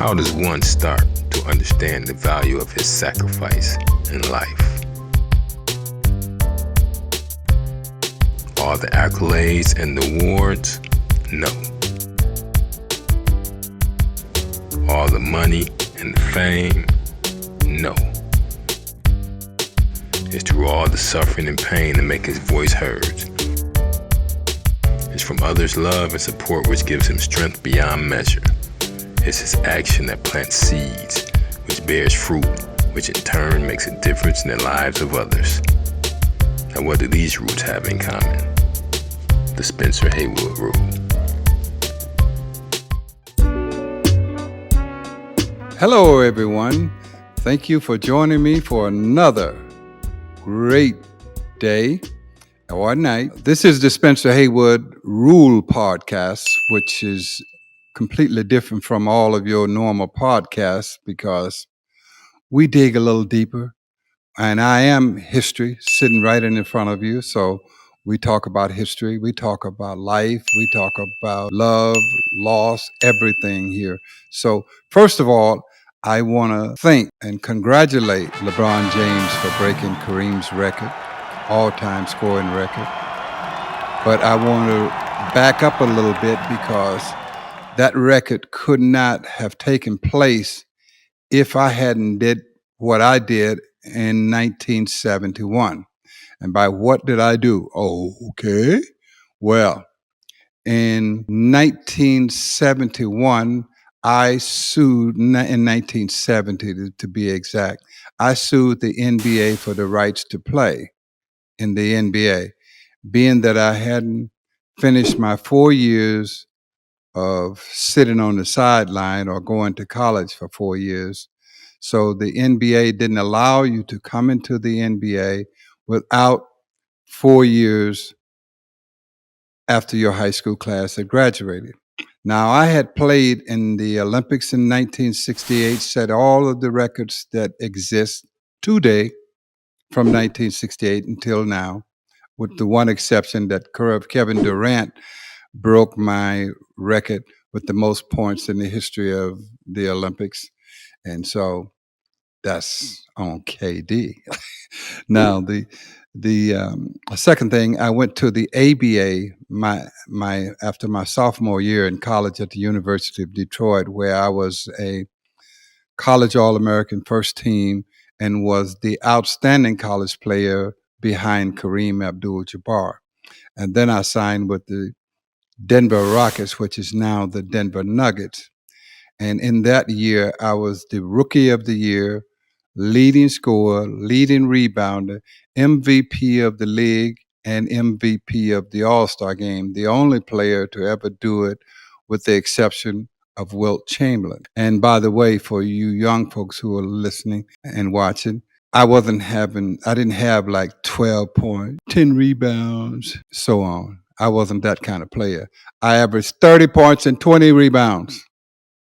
How does one start to understand the value of his sacrifice in life? All the accolades and the awards? No. All the money and the fame? No. It's through all the suffering and pain to make his voice heard. It's from others' love and support which gives him strength beyond measure. It's his action that plants seeds, which bears fruit, which in turn makes a difference in the lives of others. Now, what do these roots have in common? The Spencer Haywood Rule. Hello, everyone. Thank you for joining me for another great day or night. This is the Spencer Haywood Rule podcast, which is completely different from all of your normal podcasts because we dig a little deeper. And I am history sitting right in front of you. So we talk about history, we talk about life, we talk about love, loss, everything here. So first of all, I want to thank and congratulate LeBron James for breaking Kareem's record, all-time scoring record. But I want to back up a little bit because that record could not have taken place if I hadn't did what I did in 1971. And by what did I do? Oh, okay. Well, in 1971, I sued, in 1970 to be exact, I sued the NBA for the rights to play in the NBA, being that I hadn't finished my 4 years of sitting on the sideline or going to college for 4 years. So the NBA didn't allow you to come into the NBA without 4 years after your high school class had graduated. Now, I had played in the Olympics in 1968, set all of the records that exist today from 1968 until now, with the one exception that Kevin Durant broke my record with the most points in the history of the Olympics. And so that's on KD. Now, the second thing, I went to the ABA after my sophomore year in college at the University of Detroit, where I was a college All-American first team and was the outstanding college player behind Kareem Abdul-Jabbar. And then I signed with the Denver Rockets, which is now the Denver Nuggets. And in that year, I was the Rookie of the Year, leading scorer, leading rebounder, MVP of the league, and MVP of the All-Star game, the only player to ever do it with the exception of Wilt Chamberlain. And by the way, for you young folks who are listening and watching, I didn't have like 12 points, 10 rebounds, so on. I wasn't that kind of player. I averaged 30 points and 20 rebounds.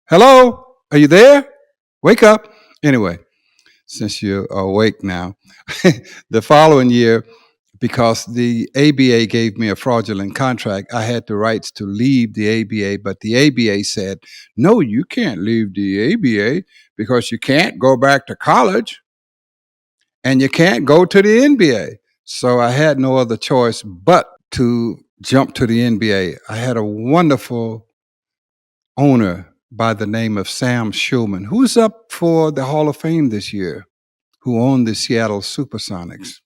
Hello? Are you there? Wake up. Anyway, since you're awake now, the following year, because the ABA gave me a fraudulent contract, I had the rights to leave the ABA, but the ABA said, no, you can't leave the ABA because you can't go back to college and you can't go to the NBA. So I had no other choice but to jump to the NBA. I had a wonderful owner by the name of Sam Schulman, who's up for the Hall of Fame this year, who owned the Seattle Supersonics.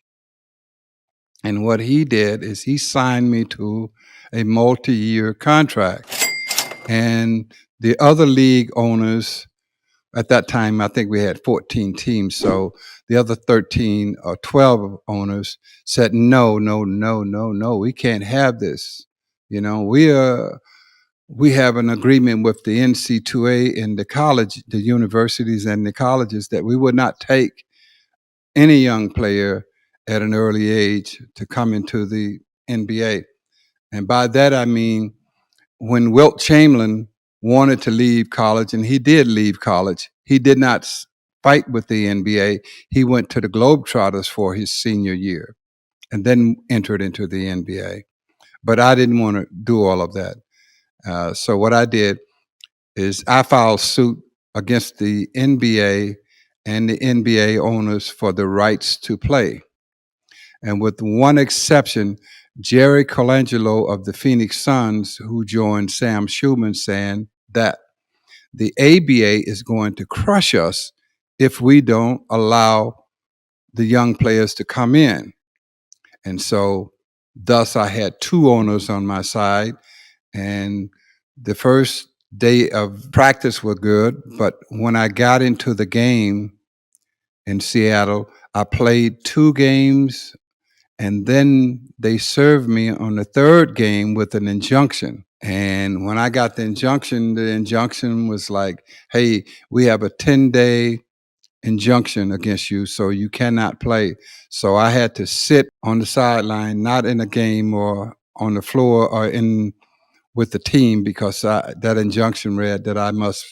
And what he did is he signed me to a multi-year contract. And the other league owners, at that time, I think we had 14 teams. So the other 13 or 12 owners said, no, we can't have this. You know, we have an agreement with the NC2A and the universities and the colleges that we would not take any young player at an early age to come into the NBA. And by that, I mean, when Wilt Chamberlain wanted to leave college, and he did leave college, he did not fight with the NBA. He went to the Globetrotters for his senior year and then entered into the NBA. But I didn't want to do all of that. So what I did is I filed suit against the NBA and the NBA owners for the rights to play. And with one exception, Jerry Colangelo of the Phoenix Suns, who joined Sam Schumann, saying that the ABA is going to crush us if we don't allow the young players to come in. And so, thus, I had two owners on my side. And the first day of practice was good. But when I got into the game in Seattle, I played 2 games. And then they served me on the third game with an injunction. And when I got the injunction was like, hey, we have a 10-day injunction against you, so you cannot play. So I had to sit on the sideline, not in a game or on the floor or in with the team, because that injunction read that I must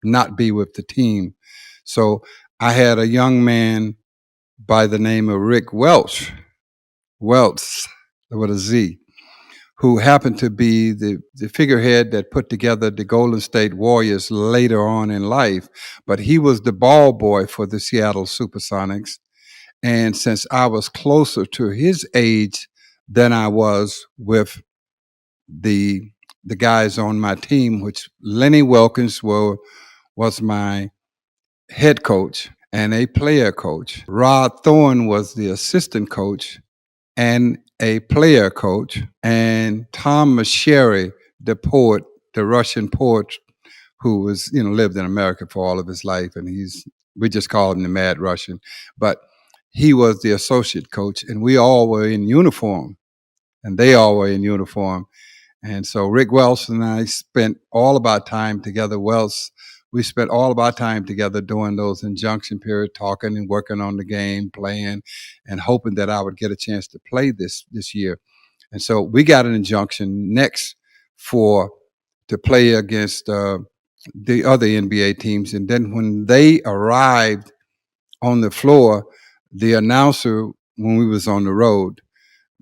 not be with the team. So I had a young man by the name of Rick Welch with a Z, who happened to be the figurehead that put together the Golden State Warriors later on in life. But he was the ball boy for the Seattle Supersonics. And since I was closer to his age than I was with the guys on my team, which Lenny Wilkins was my head coach and a player coach. Rod Thorne was the assistant coach and a player coach, and Tom Masheri, the poet, the Russian poet, who was, lived in America for all of his life, and we just call him the Mad Russian, but he was the associate coach, and we all were in uniform, and they all were in uniform. And so Rick Welch and I spent all of our time together. We spent all of our time together during those injunction period, talking and working on the game, playing, and hoping that I would get a chance to play this year. And so we got an injunction next to play against the other NBA teams. And then when they arrived on the floor, the announcer, when we was on the road,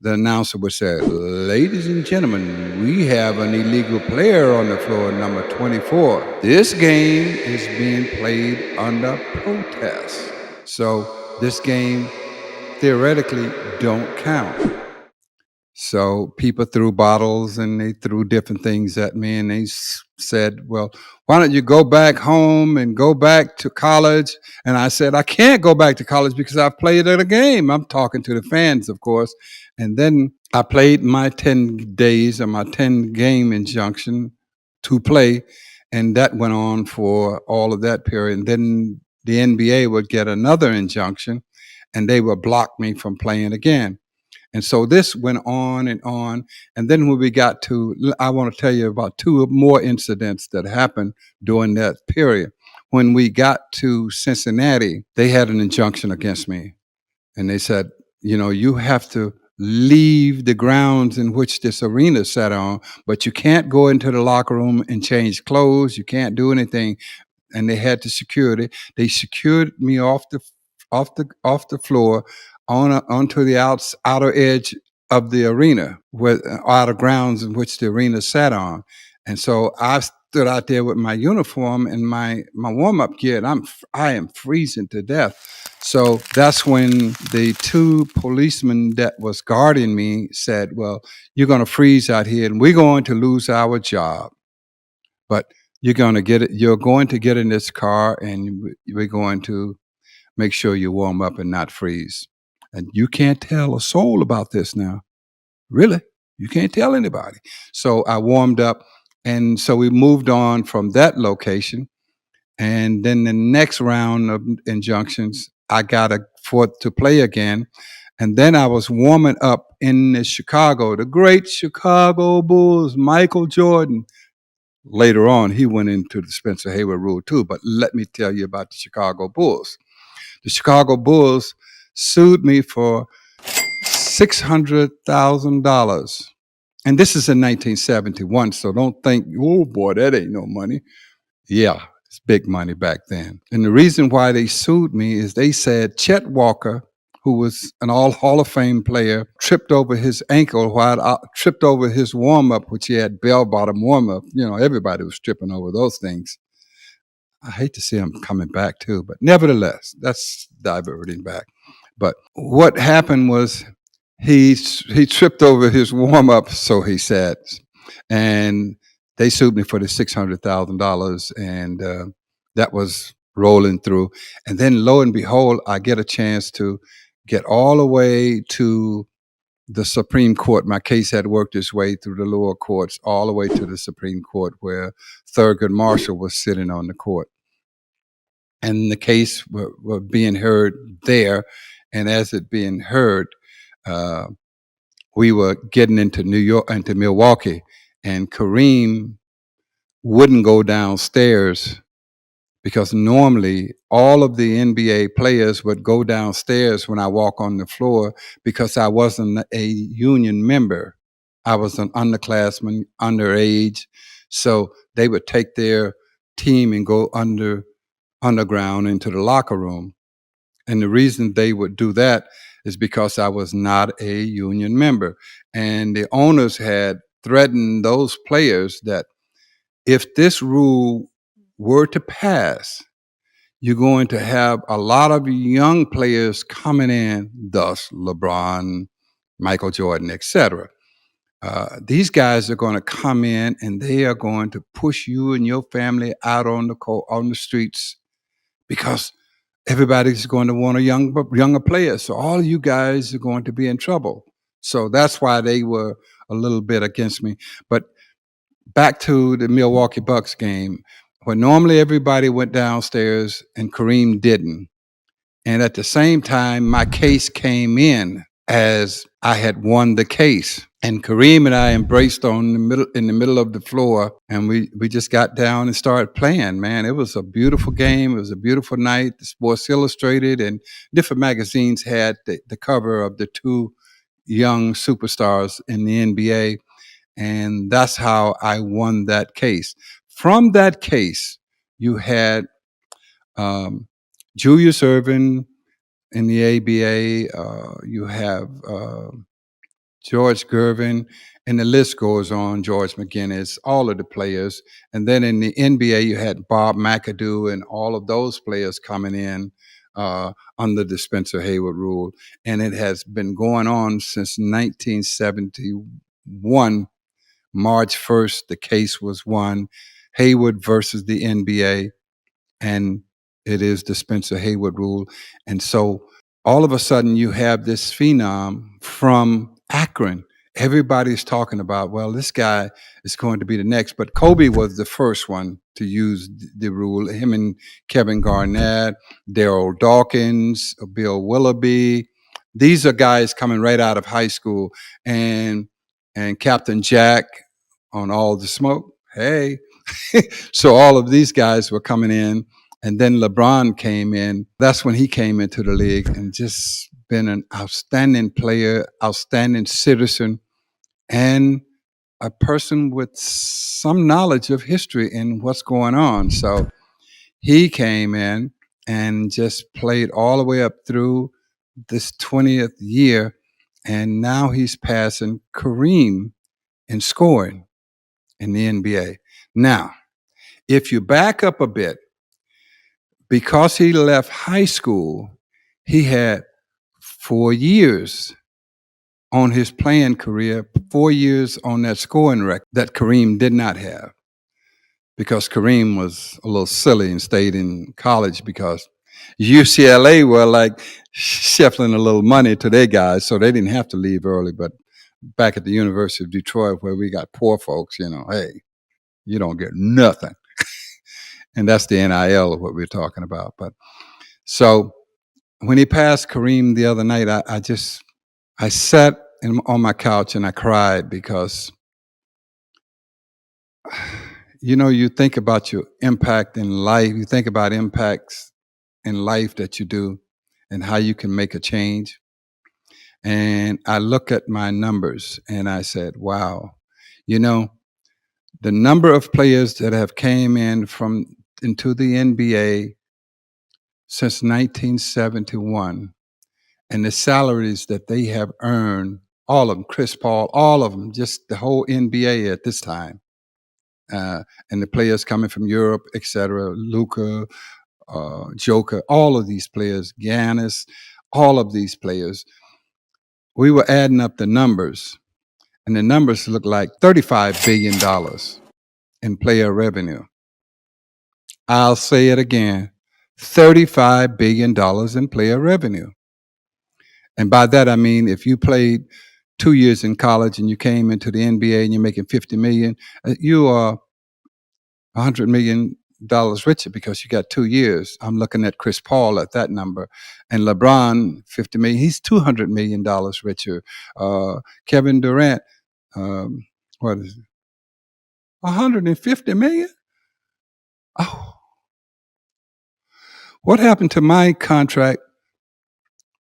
the announcer would say, ladies and gentlemen, we have an illegal player on the floor, number 24. This game is being played under protest. So this game theoretically don't count. So people threw bottles and they threw different things at me, and they said, well, why don't you go back home and go back to college? And I said, I can't go back to college because I've played at a game. I'm talking to the fans, of course. And then I played my 10 days or my 10-game injunction to play, and that went on for all of that period. And then the NBA would get another injunction, and they would block me from playing again. And so this went on and on. And then when we got I want to tell you about 2 more incidents that happened during that period. When we got to Cincinnati, they had an injunction against me. And they said, you have to leave the grounds in which this arena sat on, but you can't go into the locker room and change clothes. You can't do anything. And they had the security. They secured me off the floor onto the outer edge of the arena, outer grounds in which the arena sat on. And so I stood out there with my uniform and my warm-up gear, and I am freezing to death. So that's when the 2 policemen that was guarding me said, well, you're going to freeze out here and we're going to lose our job. But you're going to get in this car and we're going to make sure you warm up and not freeze. And you can't tell a soul about this now. Really? You can't tell anybody. So I warmed up. And so we moved on from that location. And then the next round of injunctions, I got to play again. And then I was warming up in the great Chicago Bulls, Michael Jordan. Later on, he went into the Spencer Haywood Rule too. But let me tell you about the Chicago Bulls. The Chicago Bulls sued me for $600,000. And this is in 1971, so don't think, oh boy, that ain't no money. Yeah, it's big money back then. And the reason why they sued me is they said Chet Walker, who was an Hall of Fame player, tripped over his ankle while I tripped over his warm-up, which he had bell-bottom warm-up. Everybody was tripping over those things. I hate to see him coming back too, but nevertheless, that's diverting back. But what happened was he tripped over his warm up, so he said, and they sued me for the $600,000, and that was rolling through. And then lo and behold, I get a chance to get all the way to the Supreme Court. My case had worked its way through the lower courts all the way to the Supreme Court, where Thurgood Marshall was sitting on the court. And the case were being heard there. And as it being heard, uh, we were getting into into Milwaukee, and Kareem wouldn't go downstairs because normally all of the NBA players would go downstairs when I walk on the floor because I wasn't a union member. I was an underclassman, underage. So they would take their team and go underground into the locker room. And the reason they would do that is because I was not a union member. And the owners had threatened those players that if this rule were to pass, you're going to have a lot of young players coming in, thus LeBron, Michael Jordan, etc. These guys are going to come in and they are going to push you and your family out on the streets because everybody's going to want a younger player. So all of you guys are going to be in trouble. So that's why they were a little bit against me. But back to the Milwaukee Bucks game, where normally everybody went downstairs and Kareem didn't. And at the same time, my case came in as I had won the case. And Kareem and I embraced in the middle of the floor, and we just got down and started playing. Man, it was a beautiful game. It was a beautiful night. The Sports Illustrated and different magazines had the cover of the two young superstars in the NBA, and that's how I won that case. From that case, you had um, Julius Irving in the ABA. You have George Gervin, and the list goes on. George McGinnis, all of the players, and then in the NBA, you had Bob McAdoo and all of those players coming in under the Spencer Haywood Rule, and it has been going on since 1971. March 1st, the case was won. Haywood versus the NBA, and it is the Spencer Haywood Rule. And so all of a sudden, you have this phenom from Akron. Everybody's talking about, well, this guy is going to be the next. But Kobe was the first one to use the rule. Him and Kevin Garnett, Daryl Dawkins, Bill Willoughby. These are guys coming right out of high school. And Captain Jack on All the Smoke. Hey. So all of these guys were coming in. And then LeBron came in. That's when he came into the league and just been an outstanding player, outstanding citizen, and a person with some knowledge of history and what's going on. So he came in and just played all the way up through this 20th year. And now he's passing Kareem in scoring in the NBA. Now, if you back up a bit, because he left high school, he had 4 years on his playing career, 4 years on that scoring record that Kareem did not have. Because Kareem was a little silly and stayed in college because UCLA were like shuffling a little money to their guys, so they didn't have to leave early. But back at the University of Detroit, where we got poor folks, hey, you don't get nothing. And that's the NIL of what we're talking about. But so when he passed Kareem the other night, I sat on my couch and I cried because, you think about your impact in life. You think about impacts in life that you do and how you can make a change. And I look at my numbers and I said, wow, the number of players that have came into the NBA since 1971 and the salaries that they have earned, all of them, Chris Paul, all of them, just the whole NBA at this time. and the players coming from Europe, etc. Luca, Joker, all of these players, Giannis, all of these players. We were adding up the numbers, and the numbers looked like $35 billion in player revenue. I'll say it again, $35 billion in player revenue. And by that, I mean, if you played 2 years in college and you came into the NBA and you're making 50 million, you are $100 million richer because you got 2 years. I'm looking at Chris Paul at that number, and LeBron, 50 million. He's $200 million richer. Kevin Durant, what is it? 150 million? Oh, what happened to my contract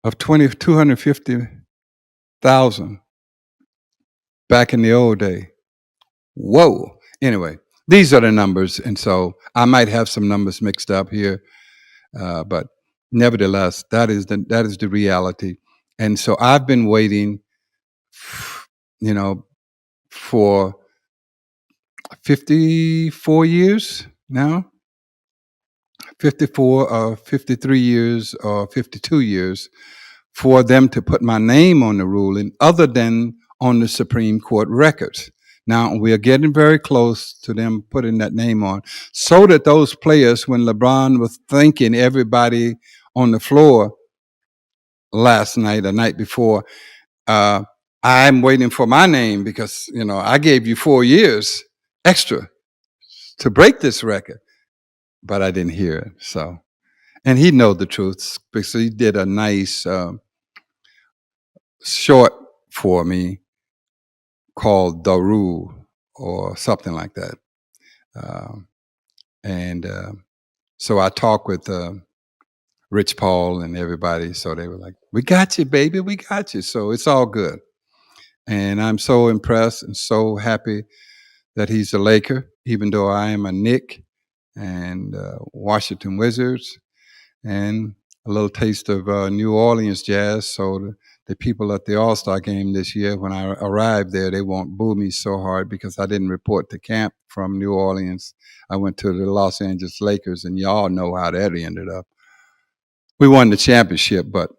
of 250,000 back in the old day? Whoa. Anyway, these are the numbers, and so I might have some numbers mixed up here, but nevertheless, that is the reality. And so I've been waiting, you know, for 54 years now, 54 or 53 years or 52 years for them to put my name on the ruling other than on the Supreme Court records. Now, we are getting very close to them putting that name on so that those players, when LeBron was thanking everybody on the floor last night or night before, I'm waiting for my name because, I gave you 4 years extra to break this record, but I didn't hear it. So, and he know the truth because he did a nice short for me called The Rule or something like that. And so I talked with Rich Paul and everybody. So they were like, "We got you, baby. We got you." So it's all good. And I'm so impressed and so happy that he's a Laker, even though I am a Knick and Washington Wizards, and a little taste of New Orleans Jazz. So the people at the All-Star game this year, when I arrived there, they won't boo me so hard because I didn't report to camp from New Orleans. I went to the Los Angeles Lakers, and y'all know how that ended up. We won the championship, but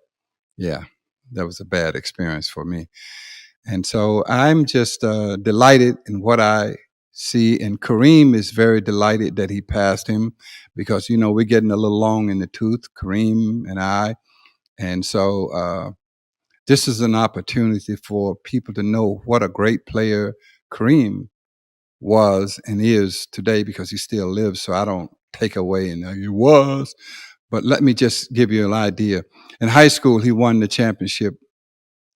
yeah, that was a bad experience for me. And so I'm just delighted in what I see. And Kareem is very delighted that he passed him because, we're getting a little long in the tooth, Kareem and I. And so this is an opportunity for people to know what a great player Kareem was and is today because he still lives. So I don't take away and he was. But let me just give you an idea. In high school, he won the championship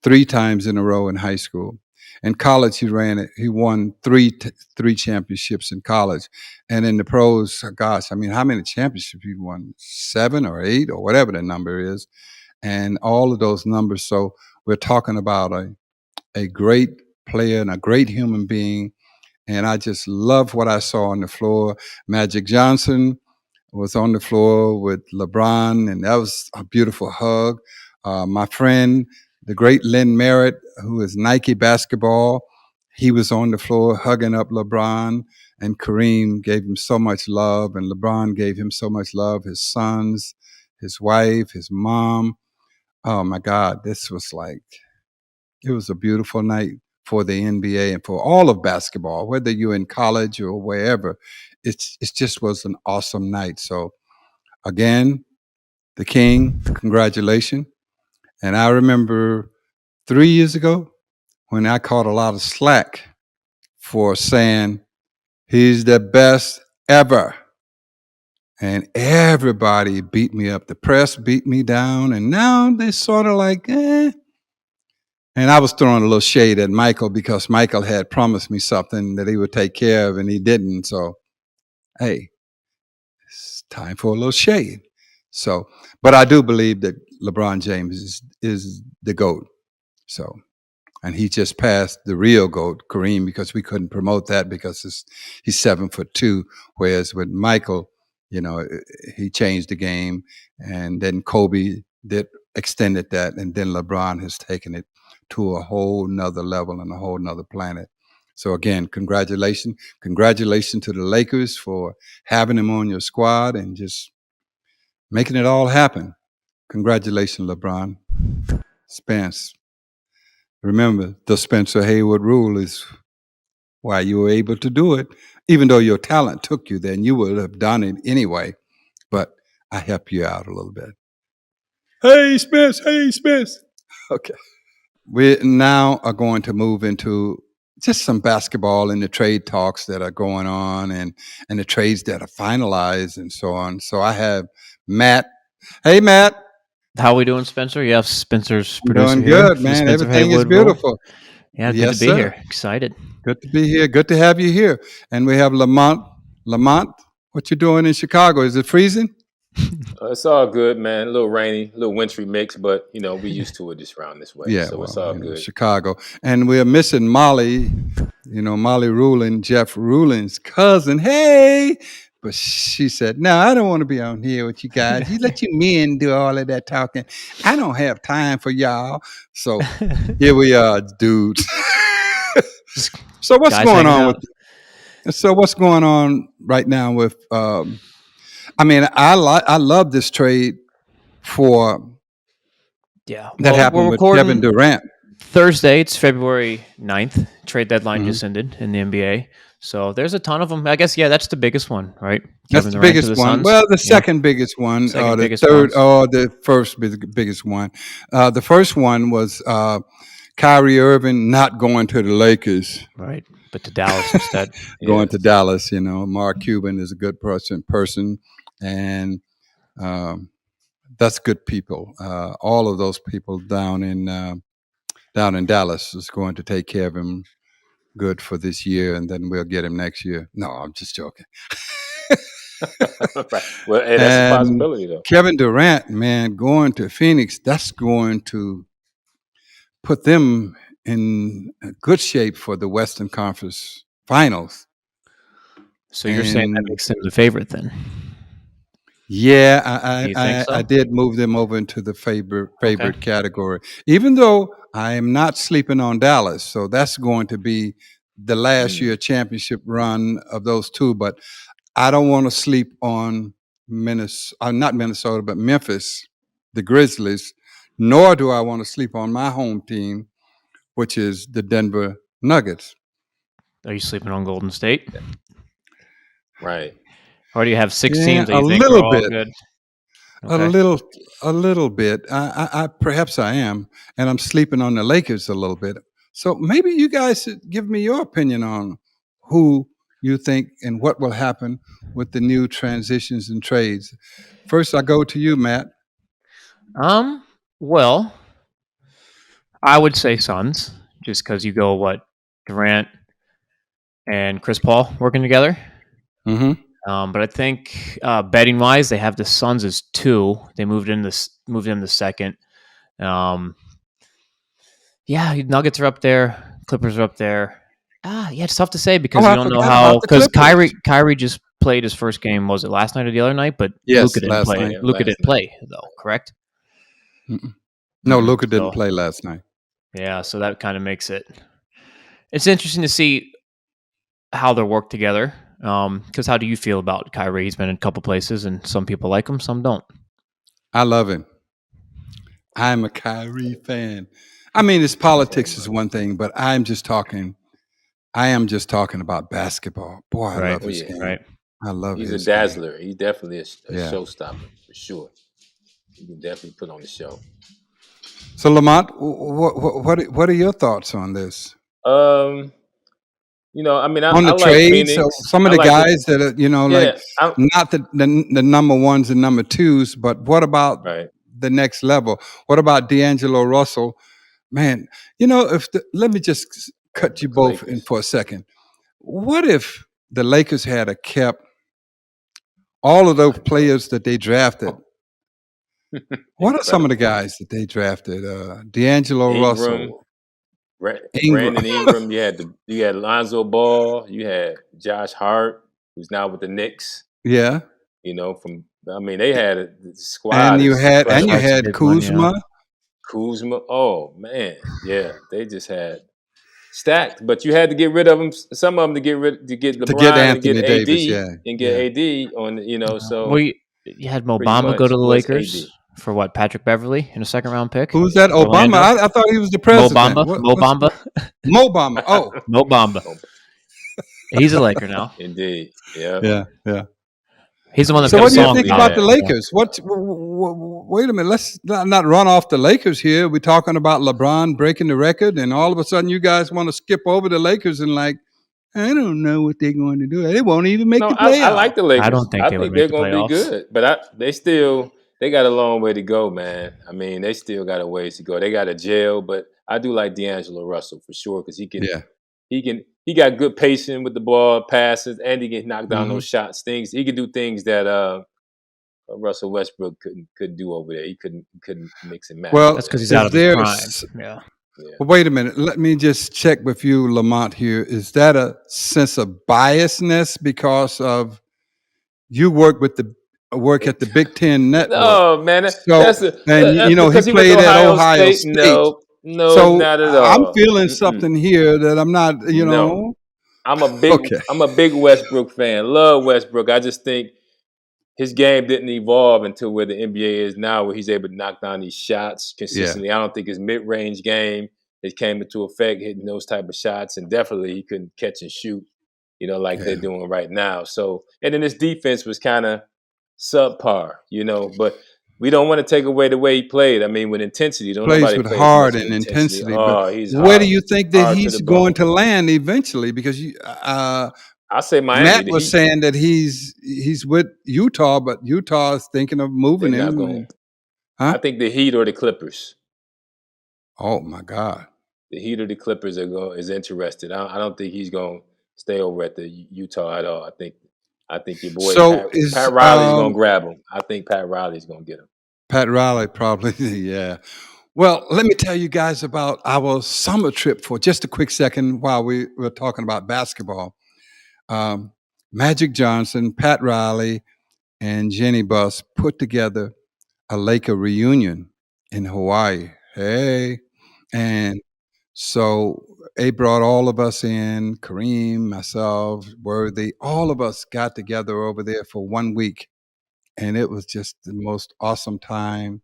3 times in a row in high school. In college, he won three championships in college. And in the pros, gosh, I mean, how many championships he won? 7 or 8 or whatever the number is. And all of those numbers. So we're talking about a great player and a great human being. And I just love what I saw on the floor. Magic Johnson was on the floor with LeBron, and that was a beautiful hug. My friend, the great Len Merritt, who is Nike basketball, he was on the floor hugging up LeBron, and Kareem gave him so much love, and LeBron gave him so much love, his sons, his wife, his mom. Oh my God, it was a beautiful night for the NBA and for all of basketball, whether you're in college or wherever. It just was an awesome night. So again, the King, congratulations. And I remember 3 years ago when I caught a lot of slack for saying he's the best ever. And everybody beat me up. The press beat me down. And now they sort of like, eh. And I was throwing a little shade at Michael because Michael had promised me something that he would take care of and he didn't. So, hey, it's time for a little shade. So, but I do believe that LeBron James is the GOAT. So, and he just passed the real GOAT, Kareem, because we couldn't promote that because he's 7'2", whereas with Michael, he changed the game, and then Kobe extended that, and then LeBron has taken it to a whole nother level and a whole nother planet. So again, congratulations to the Lakers for having him on your squad and just making it all happen. Congratulations, LeBron. Spence. Remember, the Spencer Haywood Rule is why you were able to do it, even though your talent took you there and you would have done it anyway. But I help you out a little bit. Hey, Spence. Hey, Spence. Okay. We now are going to move into just some basketball and the trade talks that are going on and the trades that are finalized and so on. So I have Matt. Hey, Matt. How are we doing, Spencer? You have Spencer's I'm producer doing here. good, man. Spencer Everything is Haywood Rule. beautiful. Yeah, good Yes, to be sir. here. Excited. Good to be here. Good to have you here. And we have Lamont. Lamont, what you doing in Chicago? Is it freezing? It's all good, man. A little rainy, a little wintry mix, but we used to it just around this way. Yeah, so well, it's all good. Chicago. And we're missing Molly, Molly Rulin, Jeff Rulin's cousin. Hey! But she said, no, I don't want to be on here with you guys. You let you men do all of that talking. I don't have time for y'all. So here we are, dudes. So what's going on what's going on right now with I love this trade for that happened with Kevin Durant. Thursday, it's February 9th. Trade deadline just ended in the NBA. So there's a ton of them. I guess, that's the biggest one, right? That's the biggest one. Suns. Well, the second biggest one, or the third, or the first biggest one. The first one was Kyrie Irving not going to the Lakers. Right, but to Dallas instead. Going to Dallas, Mark Cuban is a good person, and that's good people. All of those people down in Dallas is going to take care of him good for this year, and then we'll get him next year. No, I'm just joking. Right. Well, hey, that's a possibility, though. Kevin Durant, man, going to Phoenix, that's going to put them in good shape for the Western Conference Finals. So you're saying that makes them the favorite then? Yeah, I did move them over into the favorite category, even though I am not sleeping on Dallas. So that's going to be the last year championship run of those two. But I don't want to sleep on not Minnesota, but Memphis, the Grizzlies, nor do I want to sleep on my home team, which is the Denver Nuggets. Are you sleeping on Golden State? Right. Or do you have 6 teams that a you think little are all bit. good? Okay. A little bit. I perhaps I am, and I'm sleeping on the Lakers a little bit. So maybe you guys should give me your opinion on who you think and what will happen with the new transitions and trades. First, I go to you, Matt. Well, I would say Suns, just because you go Durant and Chris Paul working together. Mm-hmm. But I think betting wise, they have the Suns as 2. They moved in the second. Nuggets are up there. Clippers are up there. It's tough to say because you don't know how. Because Kyrie just played his first game. Was it last night or the other night? But yes, Luka didn't play. Night. Luka didn't play though. Correct? Mm-mm. No, Luka didn't play last night. Yeah, so that kind of makes it. It's interesting to see how they work together. Because how do you feel about Kyrie? He's been in a couple places, and some people like him, some don't. I love him. I'm a Kyrie fan. I mean, his politics is one thing, but I am just talking about basketball. Boy, I love his game. Right. I love his game. He's a dazzler. He's definitely a showstopper, for sure. You can definitely put on the show. So, Lamont, what are your thoughts on this? On the trades, so some of the guys that are, not the number ones and number twos, but what about the next level? What about D'Angelo Russell? Man, let me just cut you both in for a second. What if the Lakers had kept all of those players that they drafted? What are some of the guys that they drafted? D'Angelo Russell. Brandon Ingram, you had Lonzo Ball, you had Josh Hart, who's now with the Knicks. Yeah. They had a squad. And you had Kuzma. Kuzma. Oh man, yeah, they just had stacked, but you had to get rid of them. Some of them to get LeBron Anthony and get Davis, AD and get AD on. So well, you had pretty Obama go much to the was Lakers AD. for what? Patrick Beverly in a second-round pick. Who's that? Orlando. Obama? I thought he was the president. Mo Bamba. Mo Bamba. Oh, Mo Bamba. He's a Laker now. Indeed. Yeah. Yeah. He's the one that. So got what a do you song think about about it. the Lakers? Wait a minute. Let's not run off the Lakers here. We're talking about LeBron breaking the record, and all of a sudden you guys want to skip over the Lakers and I don't know what they're going to do. They won't even make the playoffs. I like the Lakers. I don't think they would make they're the going to be playoffs. good, but they got a long way to go, man. I mean, they still got a ways to go. They got a jail, but I do like D'Angelo Russell for sure because he got good patience with the ball, passes, and he can knock down those shots. He can do things that Russell Westbrook couldn't do over there. He couldn't mix and match. Well, that's because he's out of his prime. Yeah. Well, wait a minute. Let me just check with you, Lamont. Here is that a sense of biasness because of you work at the Big Ten Network? Oh man, he played at Ohio State. No, so not at all. I'm feeling something here that I'm not. No. I'm a big Westbrook fan. Love Westbrook. I just think his game didn't evolve until where the NBA is now, where he's able to knock down these shots consistently. I don't think his mid-range game it came into effect, hitting those type of shots, and definitely he couldn't catch and shoot, like they're doing right now. So, and then his defense was kind of subpar, but we don't want to take away the way he played. I mean, with intensity, plays with heart and intensity. Where do you think that he's going to land eventually? Because I say Miami. Matt was saying that he's with Utah, but Utah is thinking of moving him. I think the Heat or the Clippers. Oh my God! The Heat or the Clippers is interested. I don't think he's going to stay over at the Utah at all. I think your boy Pat Riley's going to grab him. I think Pat Riley's going to get him. Pat Riley probably, yeah. Well, let me tell you guys about our summer trip for just a quick second while we were talking about basketball. Magic Johnson, Pat Riley, and Jenny Buss put together a Laker reunion in Hawaii. Hey. And so they brought all of us in, Kareem, myself, Worthy, all of us got together over there for 1 week. And it was just the most awesome time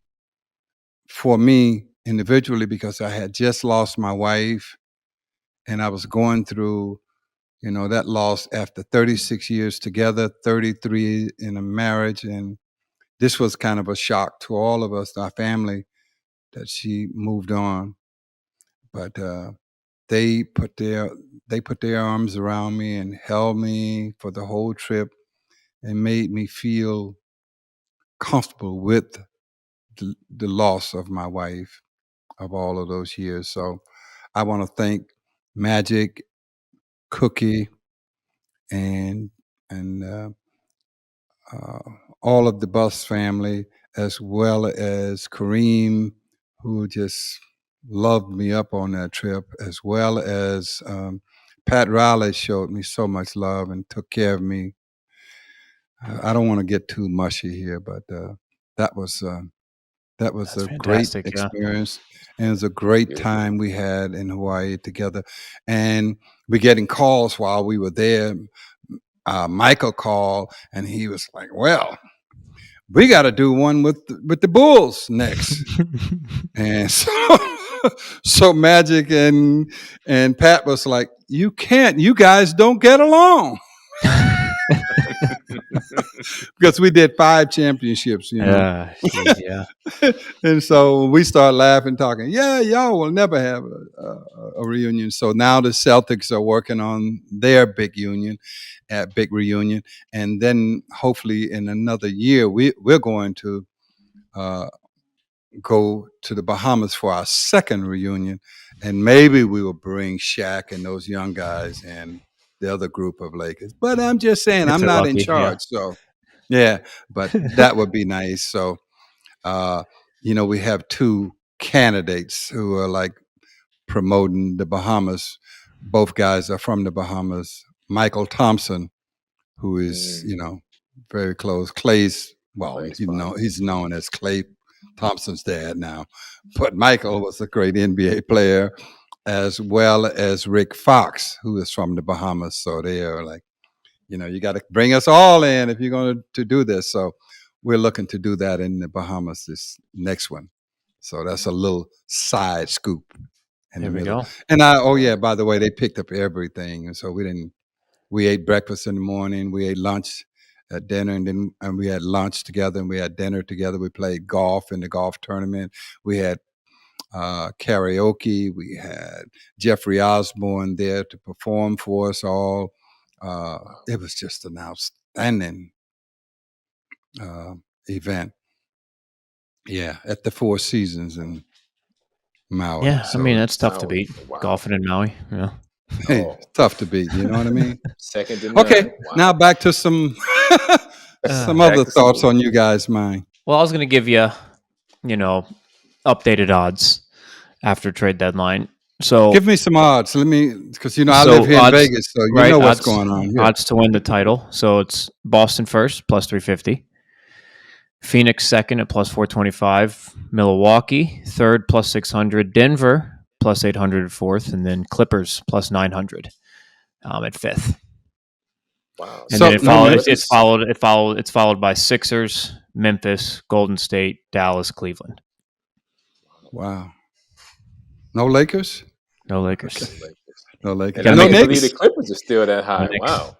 for me individually because I had just lost my wife and I was going through that loss after 36 years together, 33 in a marriage. And this was kind of a shock to all of us, our family, that she moved on. But they put their arms around me and held me for the whole trip and made me feel comfortable with the loss of my wife of all of those years. So I want to thank Magic, Cookie, and all of the Buss family, as well as Kareem, who just loved me up on that trip, as well as Pat Riley showed me so much love and took care of me. I don't want to get too mushy here, but that was a great experience. And it was a great time we had in Hawaii together. And we're getting calls while we were there. Michael called and he was like, well, we got to do one with the Bulls next. And so Magic and Pat was like, you guys don't get along. Because we did 5 championships, Yeah. And so we started laughing, talking, y'all will never have a reunion. So now the Celtics are working on their big reunion. And then hopefully in another year, we're going to go to the Bahamas for our second reunion. And maybe we will bring Shaq and those young guys and the other group of Lakers. But I'm just saying, I'm not in charge. So, but that would be nice. So, we have 2 candidates who are like promoting the Bahamas. Both guys are from the Bahamas. Michael Thompson, who is, very close. Clay's, he's known as Clay Thompson's dad now. But Michael was a great NBA player. as well as Rick Fox, who is from the Bahamas. So they are like, you got to bring us all in if you're going to do this. So we're looking to do that in the Bahamas this next one. So that's a little side scoop in There the we middle. go. And by the way, they picked up everything. And so we ate breakfast in the morning, we ate lunch at dinner, and we had lunch together, and we had dinner together. We played golf in the golf tournament. We had karaoke. We had Jeffrey Osborne there to perform for us all. It was just an outstanding event. Yeah, at the Four Seasons in Maui. Yeah, So I mean that's tough to Maui. beat. Wow. Golfing in Maui. Yeah. hey, Oh. tough to beat. You know what I mean? Second to none. Okay, Wow. now back to some some Back other to some thoughts more. on you guys' mind. Well, I was going to give you, updated odds after trade deadline. So Give me some odds. Because I So live here in odds- Vegas, so you right, know what's odds- going on here. odds to win the title. So it's Boston first plus 350, Phoenix second at plus 425, Milwaukee third plus 600, Denver plus 800 at fourth, and then Clippers plus 900 at fifth. Wow. And So, then Memphis? it's followed by Sixers, Memphis, Golden State, Dallas, Cleveland. Wow. No Lakers? No Lakers. Okay. No Lakers. And I No can't believe Knicks? the Clippers are still that high. Knicks. Wow.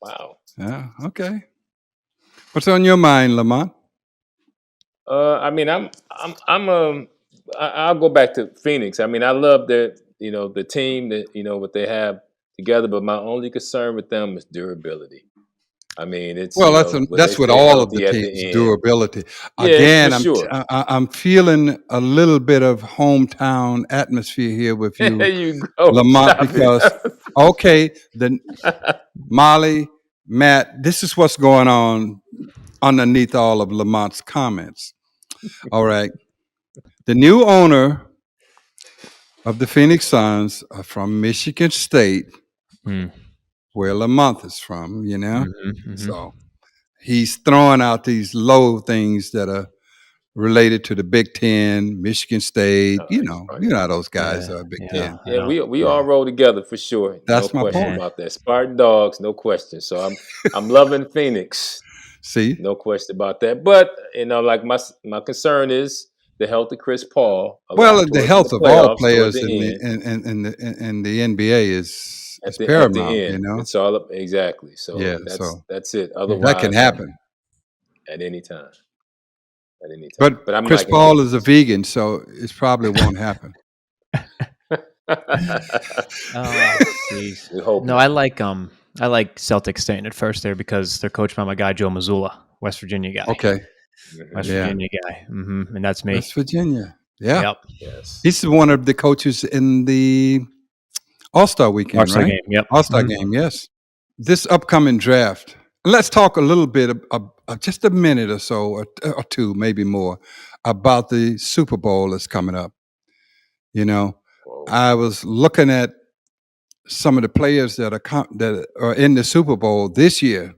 Wow. Yeah, okay. What's on your mind, Lamont? I mean, I'll go back to Phoenix. I mean, I love the team that what they have together, but my only concern with them is durability. I mean, it's Well, will that's they with stay all of the healthy at teams, end? durability. Yeah, Again, for sure. I'm feeling a little bit of hometown atmosphere here with you, There you go, Lamont, Stop because it. okay, Molly, Matt, this is what's going on underneath all of Lamont's comments. All right, the new owner of the Phoenix Suns are from Michigan State, where Lamont is from. So he's throwing out these low things that are related to the Big Ten, Michigan State. Oh, you he's know funny. how those guys Yeah, are, Big yeah. Ten. Yeah, we all roll together for sure. That's no my question point. about that. Spartan dogs, no question. So I'm loving Phoenix. See? No question about that. But like my concern is the health of Chris Paul. Well, the health of all players in the the NBA is paramount. At the end. It's all up exactly. So Yeah, that's it. Otherwise, that can happen. at any time. At any time. But I'm Chris not gonna Paul get is a vegan, so it probably won't happen. Oh, jeez. We hope No, not. I like Celtics staying at first there because they're coached by my guy Joe Mazzulla, West Virginia guy. Okay. West Yeah. Virginia guy, and that's me. West Virginia. Yeah. Yep. Yes. He's one of the coaches in the All-Star weekend, All-Star right? game. Yep. All-Star game, yes. This upcoming draft, let's talk a little bit, just a minute or so, or two, maybe more, about the Super Bowl that's coming up. Whoa. I was looking at some of the players that are in the Super Bowl this year.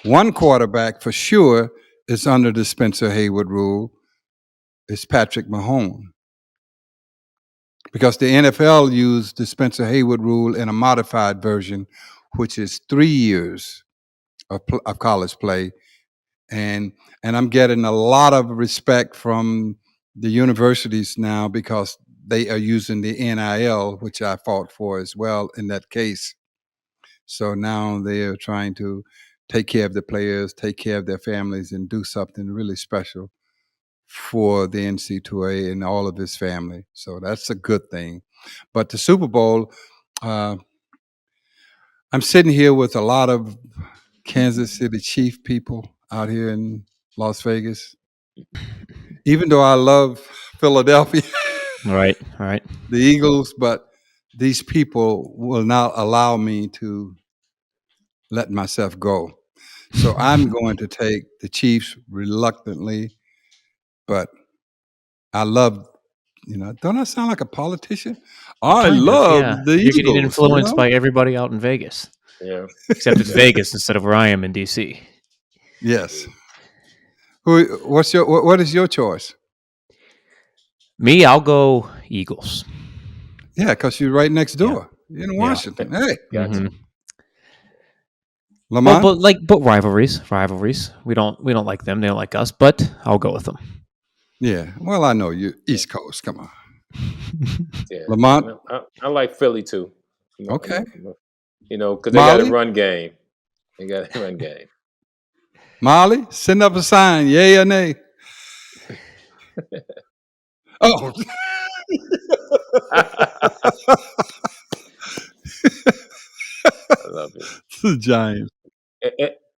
One quarterback for sure is under the Spencer Haywood rule. It's Patrick Mahomes. Because the NFL used the Spencer Haywood rule in a modified version, which is 3 years of college play. And I'm getting a lot of respect from the universities now because they are using the NIL, which I fought for as well in that case. So now they are trying to take care of the players, take care of their families, and do something really special for the NC2A and all of his family. So that's a good thing. But the Super Bowl, I'm sitting here with a lot of Kansas City Chief people out here in Las Vegas. Even though I love Philadelphia, Right. the Eagles, but these people will not allow me to let myself go. So I'm going to take the Chiefs reluctantly, but I love, don't I sound like a politician? I Kind of, love yeah. the You're Eagles. getting influenced by everybody out in Vegas, Yeah. except it's Vegas instead of where I am in DC. Yes. What is your choice? Me, I'll go Eagles. Yeah, because you're right next door. You're in Washington. Hey. Gotcha. Mm-hmm. Lamont? But rivalries. We don't like them. They don't like us. But I'll go with them. Yeah. Well, I know you East Coast. Come on. Yeah. Lamont? I like Philly too. Okay. Because they got a run game. They got a run game. Molly, send up a sign, yay or nay. Oh. I love it. The Giants.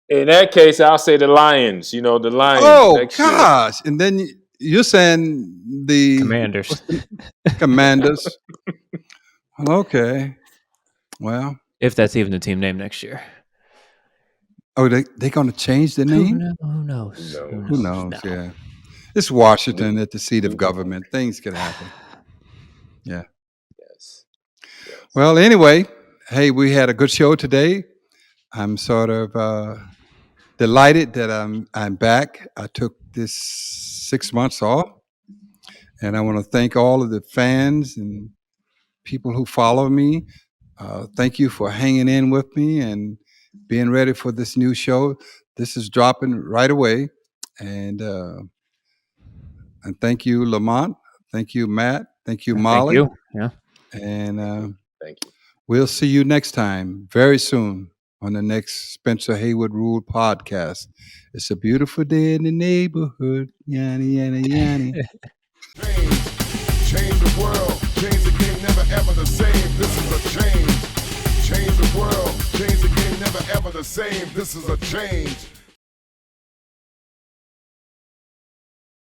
In that case, I'll say the Lions. The Lions. Oh, gosh. And then you're saying the Commanders. Commanders. Okay. Well. If that's even the team name next year. Oh, they're going to change the name? Who knows? Who knows? No. Yeah. It's Washington at the seat of government. Things can happen. Yeah. Yes. Well, anyway, hey, we had a good show today. I'm sort of delighted that I'm back. I took this 6 months off, and I want to thank all of the fans and people who follow me. Thank you for hanging in with me and being ready for this new show. This is dropping right away, and thank you, Lamont. Thank you, Matt. Thank you, Molly. Thank you. Yeah. And thank you. We'll see you next time, very soon, on the next Spencer Haywood Rule podcast. It's a beautiful day in the neighborhood. Yanni, yanni, yanni. Change the world. Change the game, never ever the same. This is a change. Change the world. Change the game, never ever the same. This is a change.